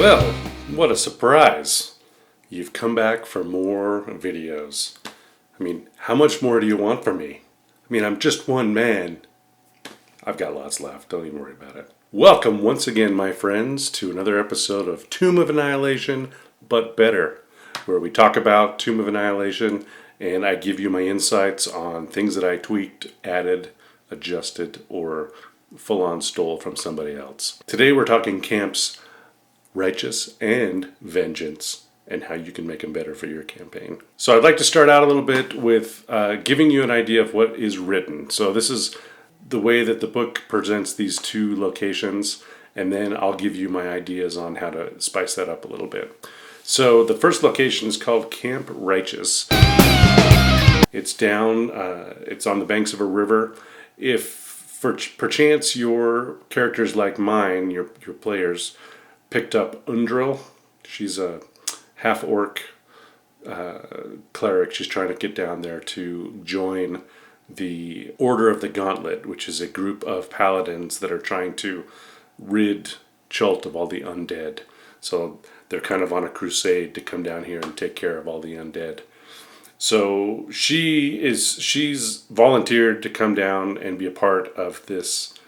Well, what a surprise. You've come back for more videos. I mean, how much more do you want from me? I mean, I'm just one man. I've got lots left, don't even worry about it. Welcome once again, my friends, to another episode of Tomb of Annihilation, but better, where we talk about Tomb of Annihilation and I give you my insights on things that I tweaked, added, adjusted, or full-on stole from somebody else. Today we're talking camps Righteous and Vengeance, and how you can make them better for your campaign. So I'd like to start out a little bit with giving you an idea of what is written. So this is the way that the book presents these two locations, and then I'll give you my ideas on how to spice that up a little bit. So the first location is called Camp Righteous. It's down, it's on the banks of a river. If perchance your characters like mine, your players, picked up Undril. She's a half-orc cleric. She's trying to get down there to join the Order of the Gauntlet, which is a group of paladins that are trying to rid Chult of all the undead. So they're kind of on a crusade to come down here and take care of all the undead. So she's volunteered to come down and be a part of this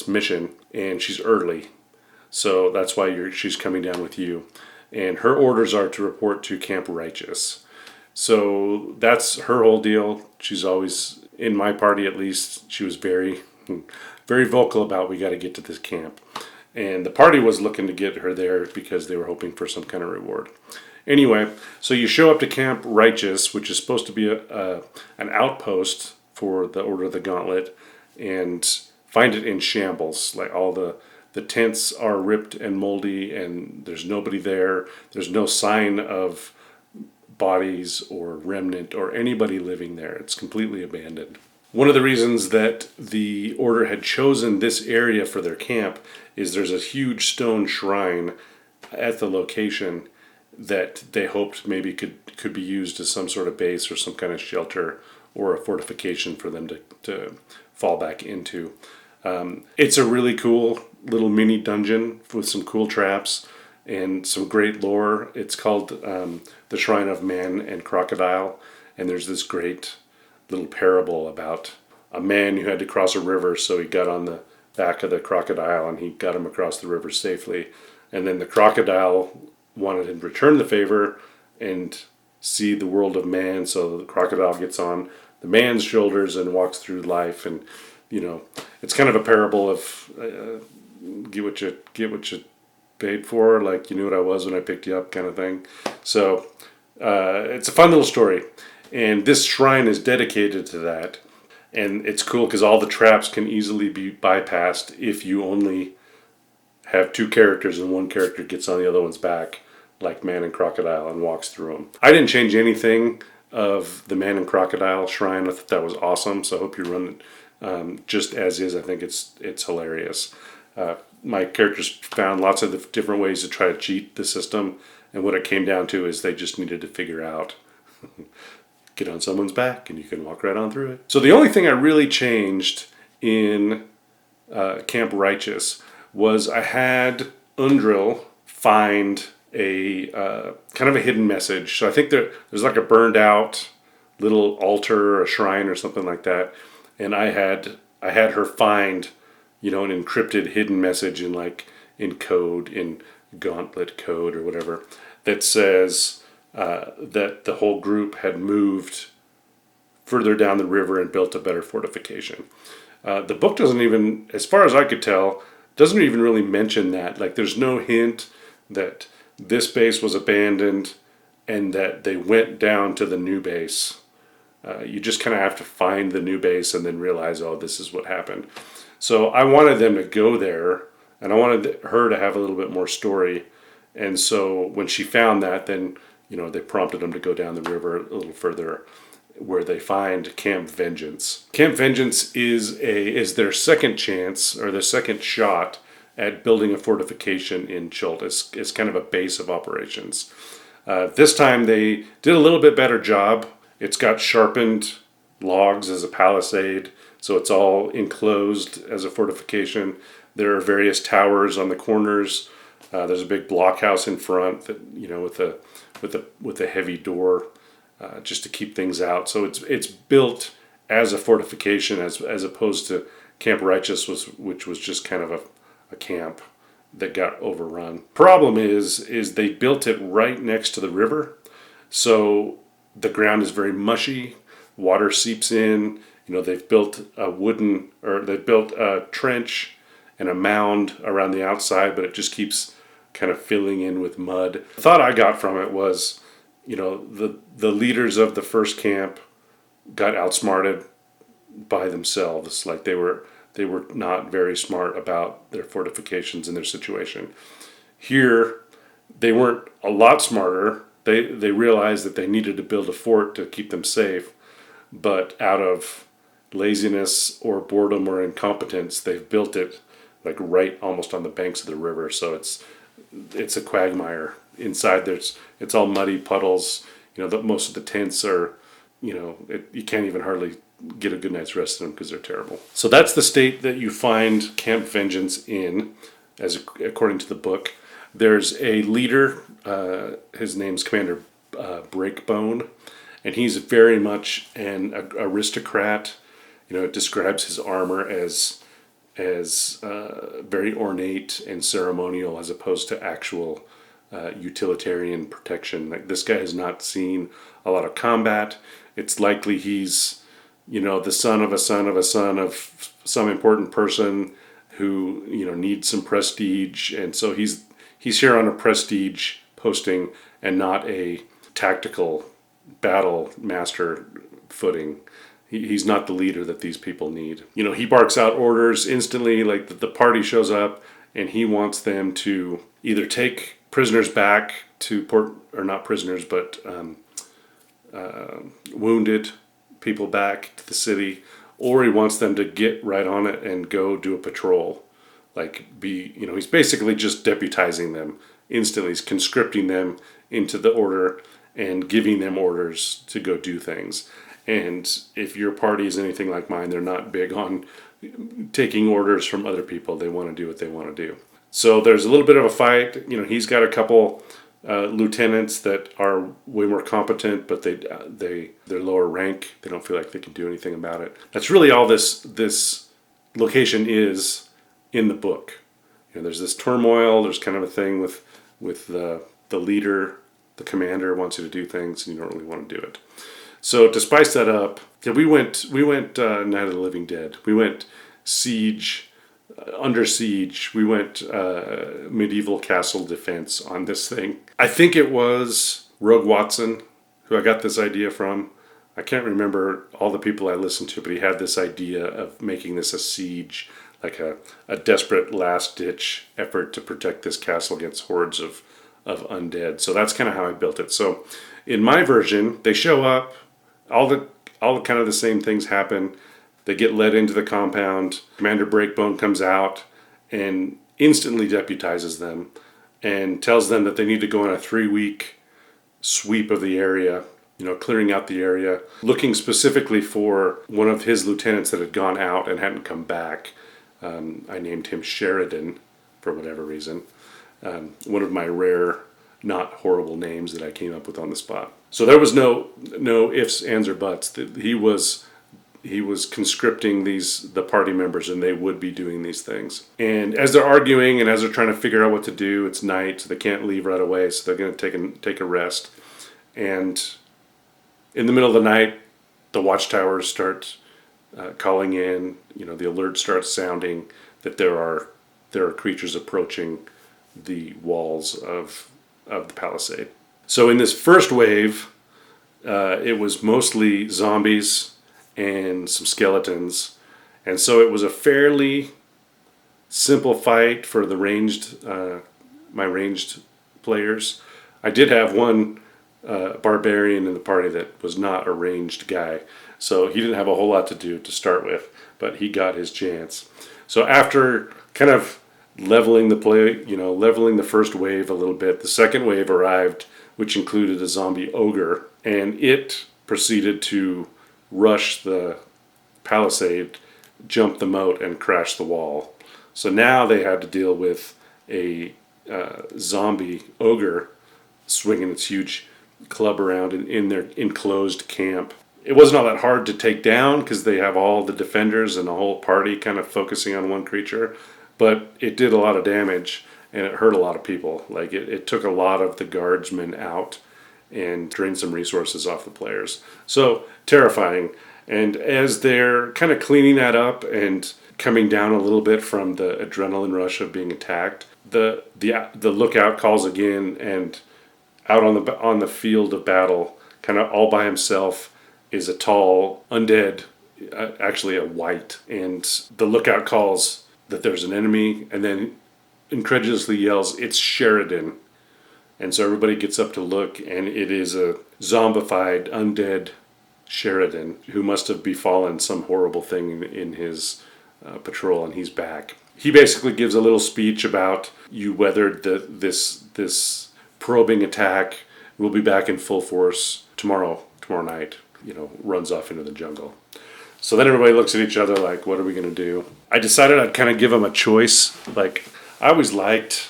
mission, and she's early. So that's why she's coming down with you. And her orders are to report to Camp Righteous. So that's her whole deal. She's always, in my party at least, she was very, very vocal about we got to get to this camp. And the party was looking to get her there because they were hoping for some kind of reward. Anyway, so you show up to Camp Righteous, which is supposed to be an outpost for the Order of the Gauntlet, and find it in shambles. Like all the tents are ripped and moldy, and there's nobody there. There's no sign of bodies or remnant or anybody living there. It's completely abandoned. One of the reasons that the Order had chosen this area for their camp is there's a huge stone shrine at the location that they hoped maybe could be used as some sort of base or some kind of shelter or a fortification for them to fall back into. It's a really cool little mini dungeon with some cool traps and some great lore. It's called the Shrine of Man and Crocodile, and there's this great little parable about a man who had to cross a river, so he got on the back of the crocodile and he got him across the river safely. And then the crocodile wanted him to return the favor and see the world of man, so the crocodile gets on the man's shoulders and walks through life. And it's kind of a parable of get what you paid for, like you knew what I was when I picked you up, kind of thing. So it's a fun little story, and this shrine is dedicated to that. And it's cool because all the traps can easily be bypassed if you only have two characters and one character gets on the other one's back, like Man and Crocodile, and walks through them. I didn't change anything of the Man and Crocodile shrine. I thought that was awesome, so I hope you run it just as is. I think it's hilarious. My characters found lots of different ways to try to cheat the system, and what it came down to is they just needed to figure out get on someone's back and you can walk right on through it. So the only thing I really changed in Camp Righteous was I had Undril find a kind of a hidden message. So I think there's like a burned out little altar or a shrine or something like that, and I had her find an encrypted hidden message in code, in Gauntlet code or whatever, that says that the whole group had moved further down the river and built a better fortification. The book doesn't even, as far as I could tell, doesn't even really mention that. Like, there's no hint that this base was abandoned and that they went down to the new base. You just kind of have to find the new base and then realize, oh, this is what happened. So I wanted them to go there, and I wanted her to have a little bit more story. And so when she found that, then they prompted them to go down the river a little further, where they find Camp Vengeance. Camp Vengeance is their second chance, or their second shot at building a fortification in Chult. It's kind of a base of operations. This time they did a little bit better job. It's got sharpened logs as a palisade, so it's all enclosed as a fortification. There are various towers on the corners There's a big blockhouse in front that with a heavy door just to keep things out. So it's built as a fortification as opposed to Camp Righteous which was just kind of a camp that got overrun. Problem is they built it right next to the river, so the ground is very mushy. Water seeps in. They've built they've built a trench and a mound around the outside, but it just keeps kind of filling in with mud. The thought I got from it was, the leaders of the first camp got outsmarted by themselves. Like they were not very smart about their fortifications and their situation. Here, they weren't a lot smarter. They realized that they needed to build a fort to keep them safe, but out of laziness or boredom or incompetence, they've built it like right almost on the banks of the river. So it's a quagmire. Inside it's all muddy puddles. Most of the tents are, you can't even hardly get a good night's rest in them because they're terrible. So that's the state that you find Camp Vengeance in, according to the book. There's a leader. His name's Commander Breakbone, and he's very much an aristocrat. It describes his armor as very ornate and ceremonial as opposed to actual utilitarian protection. Like, this guy has not seen a lot of combat. It's likely he's the son of a son of a son of some important person who needs some prestige, and so he's here on a prestige posting and not a tactical battle master footing. He's not the leader that these people need. He barks out orders instantly, like the party shows up, and he wants them to either take prisoners back to port, or not prisoners, but wounded people back to the city, or he wants them to get right on it and go do a patrol. He's basically just deputizing them instantly. He's conscripting them into the order and giving them orders to go do things. And if your party is anything like mine, they're not big on taking orders from other people. They want to do what they want to do. So there's a little bit of a fight. He's got a couple lieutenants that are way more competent, but they're lower rank. They don't feel like they can do anything about it. That's really all this location is in the book. There's this turmoil. There's kind of a thing with the leader, the commander wants you to do things, and you don't really want to do it. So to spice that up, we went Night of the Living Dead. We went Siege, Under Siege. We went medieval castle defense on this thing. I think it was Rogue Watson who I got this idea from. I can't remember all the people I listened to, but he had this idea of making this a siege, like a desperate last-ditch effort to protect this castle against hordes of undead. So that's kind of how I built it. So in my version, they show up, all the kind of the same things happen. They get led into the compound. Commander Breakbone comes out and instantly deputizes them and tells them that they need to go on a 3-week sweep of the area, clearing out the area, looking specifically for one of his lieutenants that had gone out and hadn't come back. I named him Sheridan for whatever reason. One of my rare, not horrible names that I came up with on the spot. So there was no ifs, ands, or buts. He was conscripting the party members, and they would be doing these things. And as they're arguing and as they're trying to figure out what to do, it's night, so they can't leave right away, so they're going to take a rest. And in the middle of the night, the watchtowers start calling in. The alert starts sounding that there are creatures approaching the walls of the palisade. So in this first wave, it was mostly zombies and some skeletons, and so it was a fairly simple fight for the my ranged players. I did have one barbarian in the party that was not a ranged guy, so he didn't have a whole lot to do to start with, but he got his chance. So after kind of leveling the first wave a little bit, the second wave arrived, which included a zombie ogre, and it proceeded to rush the palisade, jump the moat, and crash the wall. So now they had to deal with a zombie ogre swinging its huge club around in their enclosed camp. It wasn't all that hard to take down because they have all the defenders and the whole party kind of focusing on one creature, but it did a lot of damage and it hurt a lot of people. Like it took a lot of the guardsmen out and drained some resources off the players. So terrifying. And as they're kind of cleaning that up and coming down a little bit from the adrenaline rush of being attacked, the lookout calls again, and out on the field of battle, kind of all by himself, is a tall undead, actually a wight. And the lookout calls that there's an enemy, and then incredulously yells, "It's Sheridan." And so everybody gets up to look, and it is a zombified, undead Sheridan who must have befallen some horrible thing in his patrol, and he's back. He basically gives a little speech about, you weathered this probing attack. We'll be back in full force tomorrow night. Runs off into the jungle. So then everybody looks at each other like, what are we going to do? I decided I'd kind of give them a choice. Like, I always liked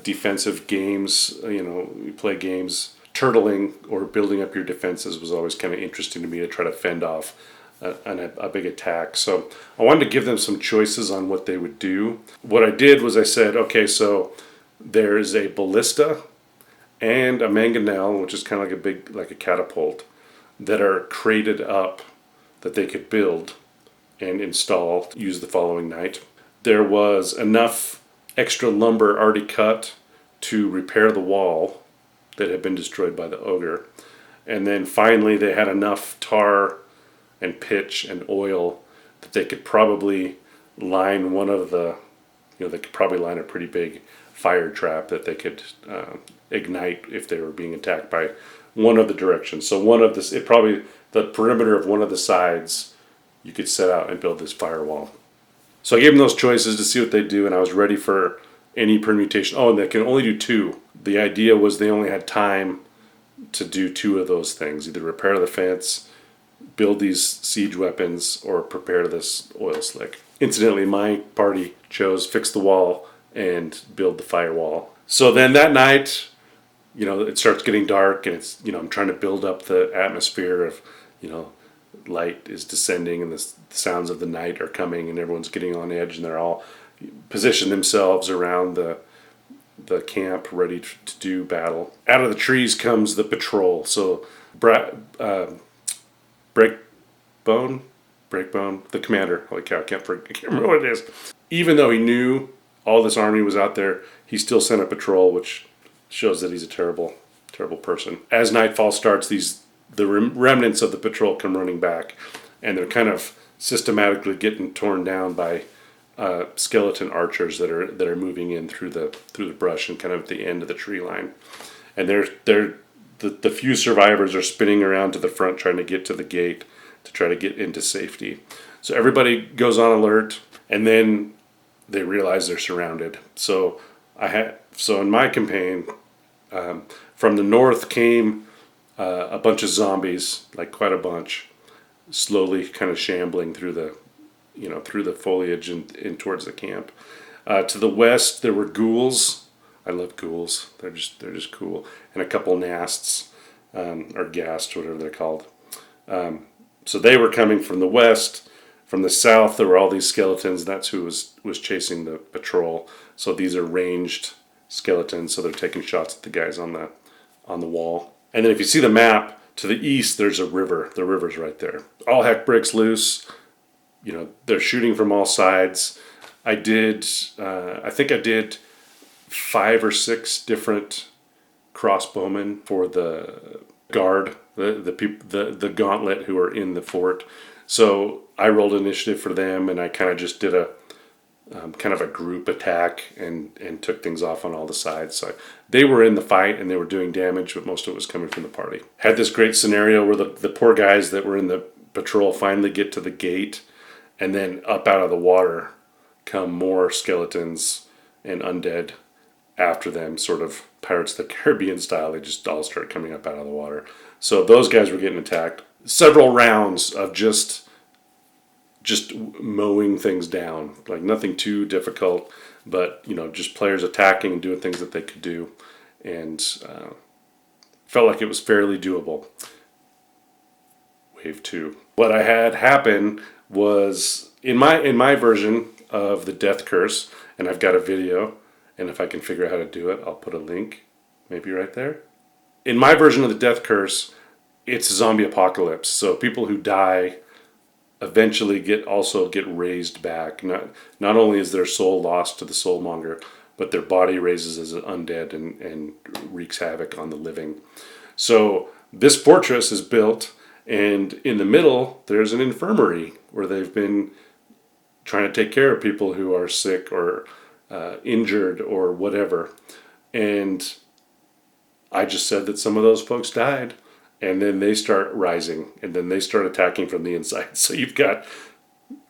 defensive games. You play games. Turtling or building up your defenses was always kind of interesting to me, to try to fend off a big attack. So I wanted to give them some choices on what they would do. What I did was I said, okay, so there's a ballista and a mangonel, which is kind of like a catapult, that are crated up that they could build and install, use the following night. There was enough extra lumber already cut to repair the wall that had been destroyed by the ogre. And then finally they had enough tar and pitch and oil that they could probably line they could probably line a pretty big fire trap that they could ignite if they were being attacked by one of the directions. So the perimeter of one of the sides, you could set out and build this firewall. So I gave them those choices to see what they do, and I was ready for any permutation. Oh, and they can only do two. The idea was they only had time to do two of those things: either repair the fence, build these siege weapons, or prepare this oil slick. Incidentally, my party chose fix the wall and build the firewall. So then that night, it starts getting dark, and it's, I'm trying to build up the atmosphere of, light is descending and the sounds of the night are coming, and everyone's getting on edge, and they're all positioned themselves around the camp ready to do battle. Out of the trees comes the patrol. So Breakbone, the commander. Holy cow, I can't remember what it is. Even though he knew all this army was out there, he still sent a patrol, which shows that he's a terrible, terrible person. As nightfall starts, the remnants of the patrol come running back, and they're kind of systematically getting torn down by skeleton archers that are moving in through the brush and kind of at the end of the tree line. And the few survivors are spinning around to the front trying to get to the gate to try to get into safety. So everybody goes on alert, and then they realize they're surrounded. So in my campaign, from the north came a bunch of zombies, like quite a bunch, slowly kind of shambling through the foliage and towards the camp. To the west, there were ghouls. I love ghouls. They're just cool. And a couple nasts, or ghast, whatever they're called. So they were coming from the west. From the south, there were all these skeletons. That's who was chasing the patrol. So these are ranged skeletons. So they're taking shots at the guys on the wall. And then if you see the map, to the east, there's a river. The river's right there. All heck breaks loose. They're shooting from all sides. I think I did 5 or 6 different crossbowmen for the guard, the gauntlet who are in the fort. So I rolled initiative for them, and I kind of just did a kind of a group attack and took things off on all the sides. So they were in the fight and they were doing damage, but most of it was coming from the party. Had this great scenario where the poor guys that were in the patrol finally get to the gate, and then up out of the water come more skeletons and undead after them, sort of Pirates of the Caribbean style. They just all start coming up out of the water. So those guys were getting attacked. Several rounds of just just mowing things down. Like nothing too difficult, but just players attacking and doing things that they could do, and felt like it was fairly doable. Wave 2. What I had happen was in my version of the Death Curse, and I've got a video, and if I can figure out how to do it, I'll put a link, maybe right there. In my version of the Death Curse, it's a zombie apocalypse, so people who die eventually get raised back. Not only is their soul lost to the soulmonger, but their body raises as an undead and wreaks havoc on the living. So this fortress is built, and in the middle there's an infirmary where they've been trying to take care of people who are sick or injured or whatever. And I just said that some of those folks died, and then they start rising, and then they start attacking from the inside. So you've got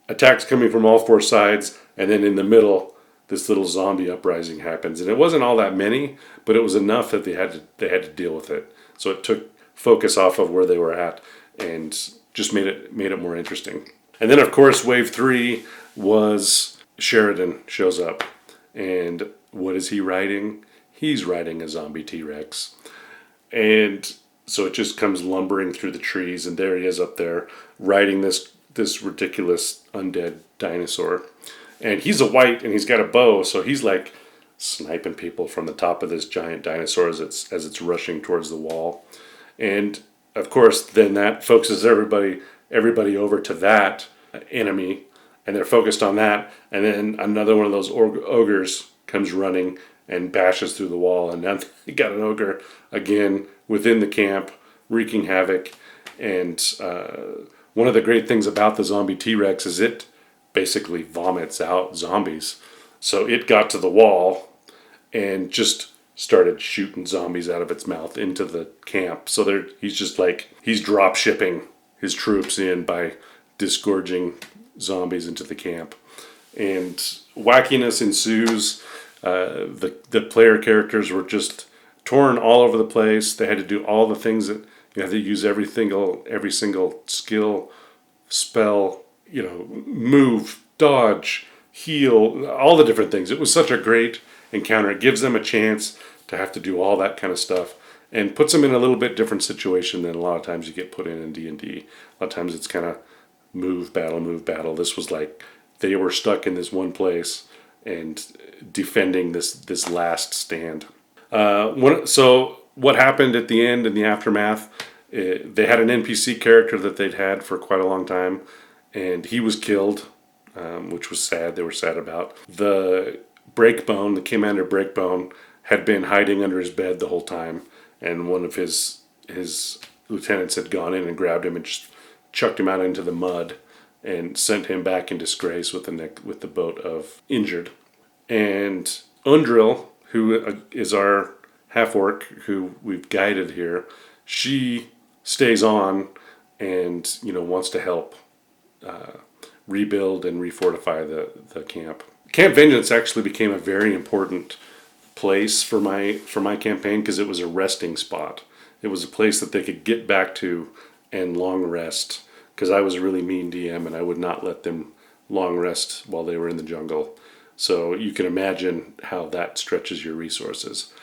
attacks coming from all four sides, and then in the middle, this little zombie uprising happens. And it wasn't all that many, but it was enough that they had to deal with it. So it took focus off of where they were at, and just made it more interesting. And then of course, wave 3 was Sheridan shows up, and what is he riding? He's riding a zombie T-Rex, and so it just comes lumbering through the trees, and there he is up there riding this ridiculous undead dinosaur. And he's a wight, and he's got a bow, so he's like sniping people from the top of this giant dinosaur as it's rushing towards the wall. And of course, then that focuses everybody over to that enemy, and they're focused on that. And then another one of those ogres comes running and bashes through the wall, and then you got an ogre again within the camp, wreaking havoc. And one of the great things about the zombie T-Rex is it basically vomits out zombies. So it got to the wall and just started shooting zombies out of its mouth into the camp. So he's drop shipping his troops in by disgorging zombies into the camp. And wackiness ensues. The player characters were just torn all over the place. They had to do all the things that you had to use every single skill, spell, move, dodge, heal, all the different things. It was such a great encounter. It gives them a chance to have to do all that kind of stuff, and puts them in a little bit different situation than a lot of times you get put in D&D. A lot of times it's kind of move, battle. This was like they were stuck in this one place and defending this last stand. So what happened at the end in the aftermath, they had an NPC character that they'd had for quite a long time, and he was killed, which was sad. They were sad about. The commander Breakbone, had been hiding under his bed the whole time, and one of his lieutenants had gone in and grabbed him and just chucked him out into the mud and sent him back in disgrace with the boat of injured. And Undril, who is our half-orc who we've guided here, she stays on and wants to help rebuild and refortify the camp. Camp Vengeance actually became a very important place for my campaign because it was a resting spot. It was a place that they could get back to and long rest, because I was a really mean DM and I would not let them long rest while they were in the jungle. So you can imagine how that stretches your resources.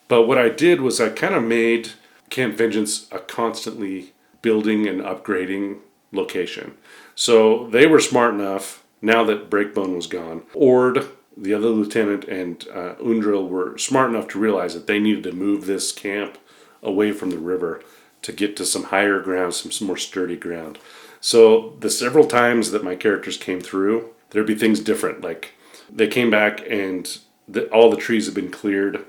But what I did was I kind of made Camp Vengeance a constantly building and upgrading location. So they were smart enough, now that Breakbone was gone, Ord, the other lieutenant, and Undril were smart enough to realize that they needed to move this camp away from the river to get to some higher ground, some more sturdy ground. So the several times that my characters came through, there'd be things different. Like they came back and all the trees had been cleared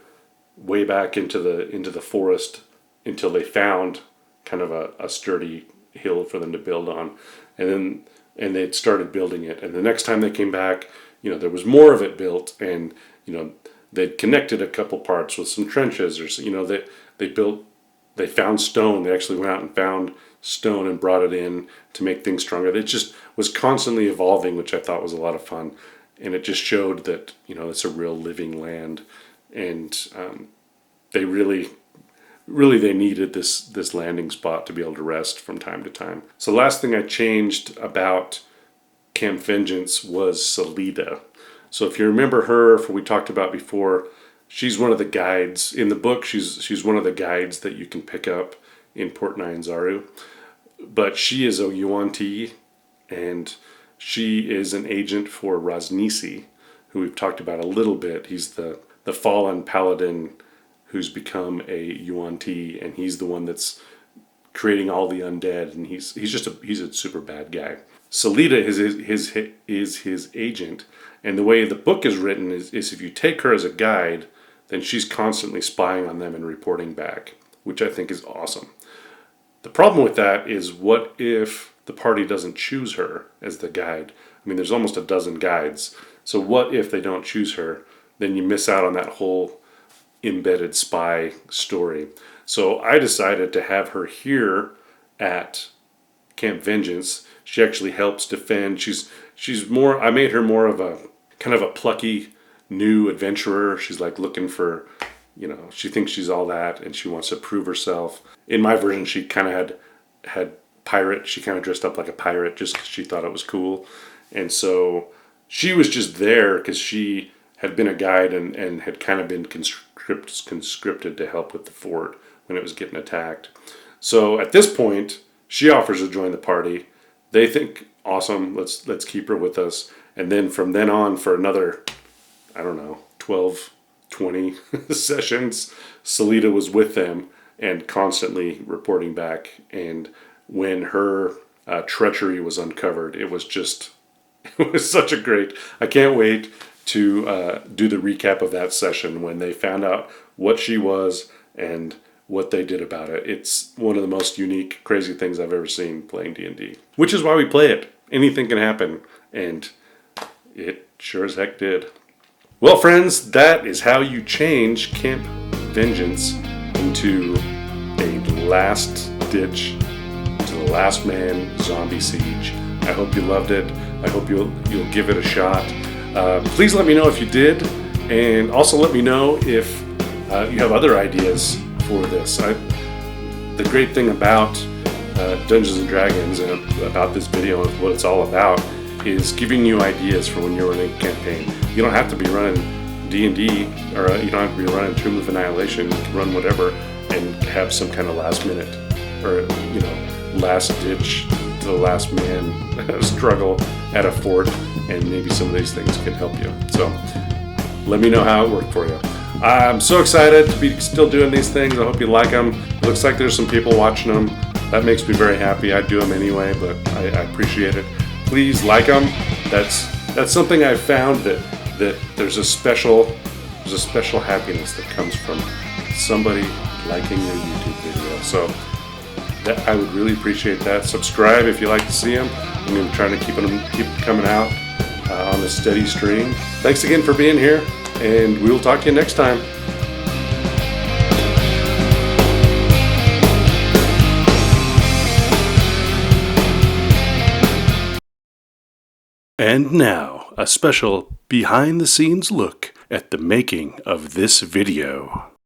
way back into the forest until they found kind of a sturdy hill for them to build on, and they'd started building it. And the next time they came back, there was more of it built, and they'd connected a couple parts with some trenches, or they found stone. They actually went out and found stone and brought it in to make things stronger. It just was constantly evolving, which I thought was a lot of fun, and it just showed that it's a real living land, and they really they needed this landing spot to be able to rest from time to time. So the last thing I changed about Camp Vengeance was Salida. So if you remember her, we talked about before, she's one of the guides in the book. She's one of the guides that you can pick up in Port Nyanzaru. But she is a Yuan-ti, and she is an agent for Raznisi, who we've talked about a little bit. He's the fallen paladin who's become a Yuan-ti, and he's the one that's creating all the undead, and he's a super bad guy. Salida is his agent, and the way the book is written is if you take her as a guide, then she's constantly spying on them and reporting back, which I think is awesome. The problem with that is, what if the party doesn't choose her as the guide? I mean, there's almost a dozen guides, so what if they don't choose her? Then you miss out on that whole embedded spy story. So I decided to have her here at Camp Vengeance. She actually helps defend. She's more, I made her more of a kind of a plucky new adventurer. She's like looking for, she thinks she's all that and she wants to prove herself. In my version, she kind of had pirate. She kind of dressed up like a pirate just because she thought it was cool. And so she was just there because she had been a guide and had kind of been conscripted to help with the fort when it was getting attacked. So at this point, she offers to join the party. They think, awesome, let's keep her with us. And then from then on, for another, 12, 20 sessions, Salida was with them and constantly reporting back. And when her treachery was uncovered, it was such a great, I can't wait to do the recap of that session when they found out what she was and what they did about it. It's one of the most unique, crazy things I've ever seen playing D&D. Which is why we play it. Anything can happen, and it sure as heck did. Well, friends, that is how you change Camp Vengeance into a last-ditch, to the last man zombie siege. I hope you loved it. I hope you'll give it a shot. Please let me know if you did, and also let me know if you have other ideas for this. The great thing about Dungeons and Dragons and about this video and what it's all about is giving you ideas for when you're running a campaign. You don't have to be running D&D, or you don't have to be running Tomb of Annihilation. You can run whatever and have some kind of last minute or last ditch to the last man struggle at a fort, and maybe some of these things can help you. So let me know how it worked for you. I'm so excited to be still doing these things. I hope you like them. It looks like there's some people watching them. That makes me very happy. I do them anyway, but I appreciate it. Please like them. That's something I've found that there's a special happiness that comes from somebody liking your YouTube video. So I would really appreciate that. Subscribe if you like to see them. I'm going to try to keep coming out on a steady stream. Thanks again for being here, and we will talk to you next time. And now, a special behind-the-scenes look at the making of this video.